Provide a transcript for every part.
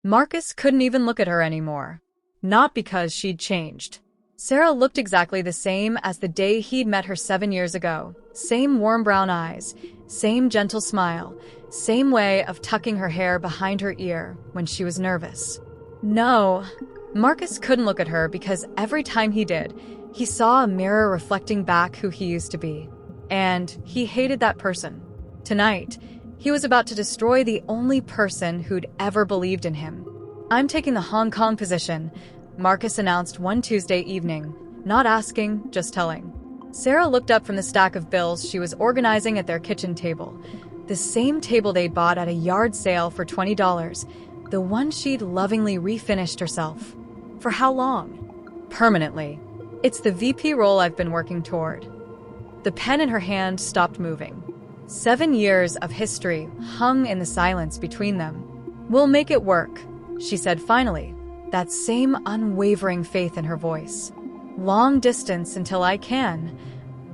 Marcus couldn't even look at her anymore. Not because she'd changed. Sarah looked exactly the same as the day he'd met her 7 years ago. Same warm brown eyes, same gentle smile, same way of tucking her hair behind her ear when she was nervous. No, Marcus couldn't look at her because every time he did, he saw a mirror reflecting back who he used to be. And he hated that person. Tonight, he was about to destroy the only person who'd ever believed in him. "I'm taking the Hong Kong position," Marcus announced one Tuesday evening, not asking, just telling. Sarah looked up from the stack of bills she was organizing at their kitchen table. The same table they'd bought at a yard sale for $20, the one she'd lovingly refinished herself. For how long? Permanently. "It's the VP role I've been working toward." The pen in her hand stopped moving. 7 years of history hung in the silence between them. "We'll make it work," she said finally, that same unwavering faith in her voice. "Long distance until I can.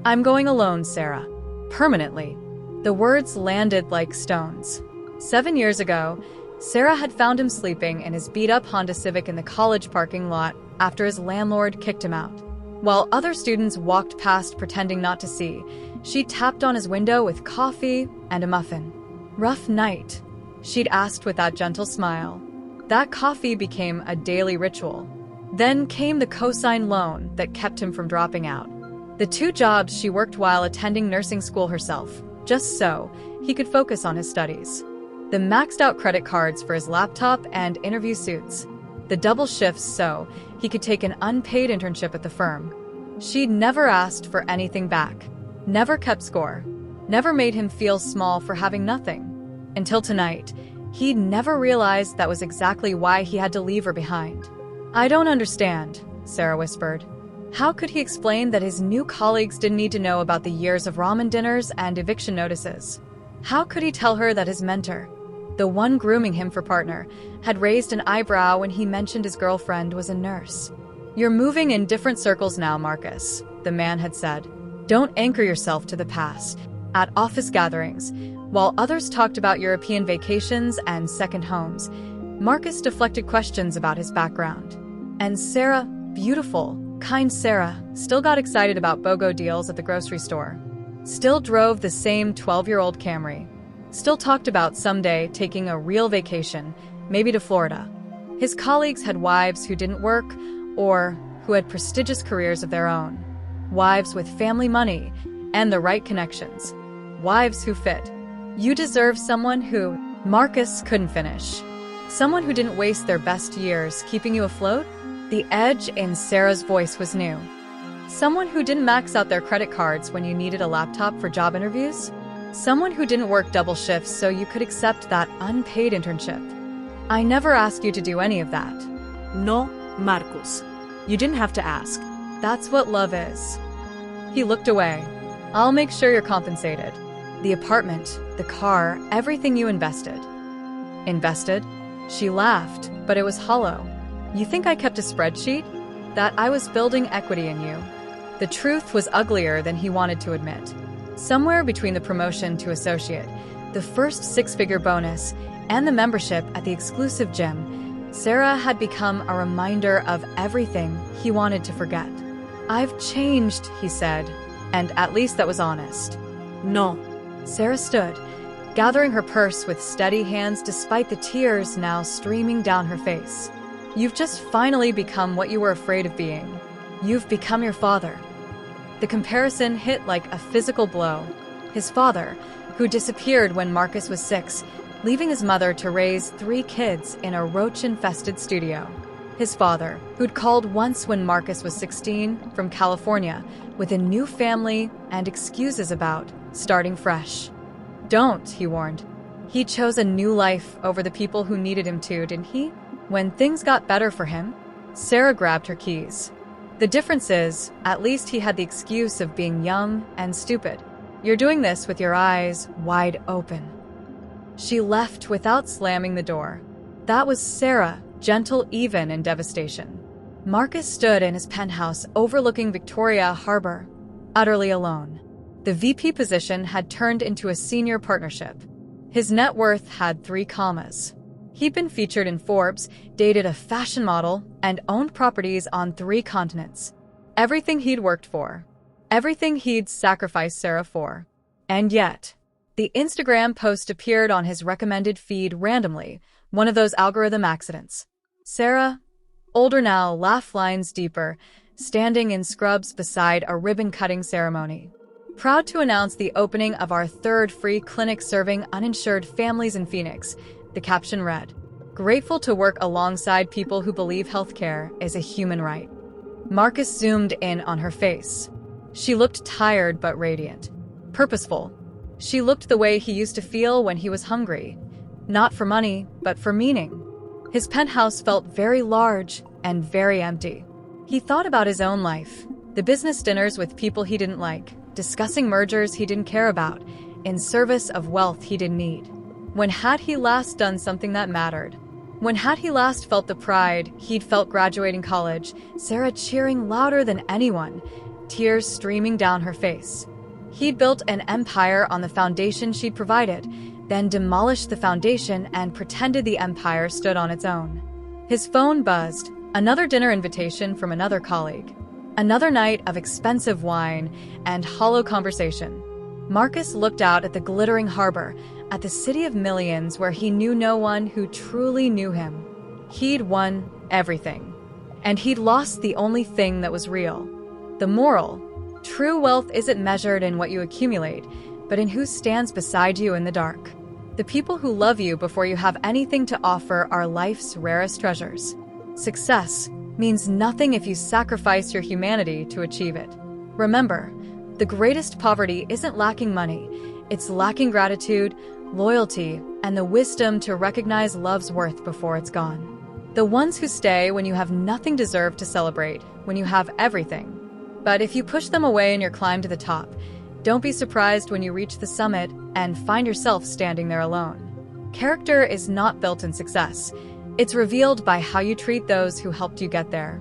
I'm going alone, Sarah. Permanently." The words landed like stones. 7 years ago, Sarah had found him sleeping in his beat-up Honda Civic in the college parking lot after his landlord kicked him out. While other students walked past pretending not to see, she tapped on his window with coffee and a muffin. "Rough night?" she'd asked with that gentle smile. That coffee became a daily ritual. Then came the cosign loan that kept him from dropping out. The 2 jobs she worked while attending nursing school herself, just so he could focus on his studies. The maxed-out credit cards for his laptop and interview suits. The double shifts so he could take an unpaid internship at the firm. She'd never asked for anything back, never kept score, never made him feel small for having nothing. Until tonight, he'd never realized that was exactly why he had to leave her behind. "I don't understand," Sarah whispered. How could he explain that his new colleagues didn't need to know about the years of ramen dinners and eviction notices? How could he tell her that his mentor, the one grooming him for partner, had raised an eyebrow when he mentioned his girlfriend was a nurse? "You're moving in different circles now, Marcus," the man had said. "Don't anchor yourself to the past." At office gatherings, while others talked about European vacations and second homes, Marcus deflected questions about his background. And Sarah, beautiful, kind Sarah, still got excited about BOGO deals at the grocery store. Still drove the same 12-year-old Camry. Still talked about someday taking a real vacation, maybe to Florida. His colleagues had wives who didn't work or who had prestigious careers of their own. Wives with family money and the right connections. Wives who fit. You deserve someone who, Marcus couldn't finish. Someone who didn't waste their best years keeping you afloat? The edge in Sarah's voice was new. Someone who didn't max out their credit cards when you needed a laptop for job interviews? Someone who didn't work double shifts so you could accept that unpaid internship. "I never asked you to do any of that." "No, Marcus. You didn't have to ask." "That's what love is." He looked away. "I'll make sure you're compensated. The apartment, the car, everything you invested." "Invested?" She laughed, but it was hollow. "You think I kept a spreadsheet? That I was building equity in you?" The truth was uglier than he wanted to admit. Somewhere between the promotion to associate, the first 6-figure bonus, and the membership at the exclusive gym, Sarah had become a reminder of everything he wanted to forget. "I've changed," he said, and at least that was honest. "No." Sarah stood, gathering her purse with steady hands despite the tears now streaming down her face. "You've just finally become what you were afraid of being. You've become your father." The comparison hit like a physical blow. His father, who disappeared when Marcus was 6, leaving his mother to raise 3 kids in a roach-infested studio. His father, who'd called once when Marcus was 16 from California with a new family and excuses about starting fresh. "Don't," he warned. He chose a new life over the people who needed him to, didn't he? When things got better for him, Sarah grabbed her keys. The difference is, at least he had the excuse of being young and stupid. "You're doing this with your eyes wide open." She left without slamming the door. That was Sarah, gentle even in devastation. Marcus stood in his penthouse overlooking Victoria Harbor, utterly alone. The VP position had turned into a senior partnership. His net worth had 3 commas. He'd been featured in Forbes, dated a fashion model, and owned properties on 3 continents. Everything he'd worked for. Everything he'd sacrificed Sarah for. And yet, the Instagram post appeared on his recommended feed randomly, one of those algorithm accidents. Sarah, older now, laugh lines deeper, standing in scrubs beside a ribbon-cutting ceremony. Proud to announce the opening of our 3rd free clinic serving uninsured families in Phoenix, the caption read, "Grateful to work alongside people who believe healthcare is a human right." Marcus zoomed in on her face. She looked tired but radiant. Purposeful. She looked the way he used to feel when he was hungry. Not for money, but for meaning. His penthouse felt very large and very empty. He thought about his own life, the business dinners with people he didn't like, discussing mergers he didn't care about, in service of wealth he didn't need. When had he last done something that mattered? When had he last felt the pride he'd felt graduating college, Sarah cheering louder than anyone, tears streaming down her face? He'd built an empire on the foundation she'd provided, then demolished the foundation and pretended the empire stood on its own. His phone buzzed, another dinner invitation from another colleague. Another night of expensive wine and hollow conversation. Marcus looked out at the glittering harbor, at the city of millions where he knew no one who truly knew him. He'd won everything. And he'd lost the only thing that was real. The moral. True wealth isn't measured in what you accumulate, but in who stands beside you in the dark. The people who love you before you have anything to offer are life's rarest treasures. Success means nothing if you sacrifice your humanity to achieve it. Remember, the greatest poverty isn't lacking money, it's lacking gratitude, loyalty, and the wisdom to recognize love's worth before it's gone. The ones who stay when you have nothing deserve to celebrate, when you have everything. But if you push them away in your climb to the top, don't be surprised when you reach the summit and find yourself standing there alone. Character is not built in success. It's revealed by how you treat those who helped you get there.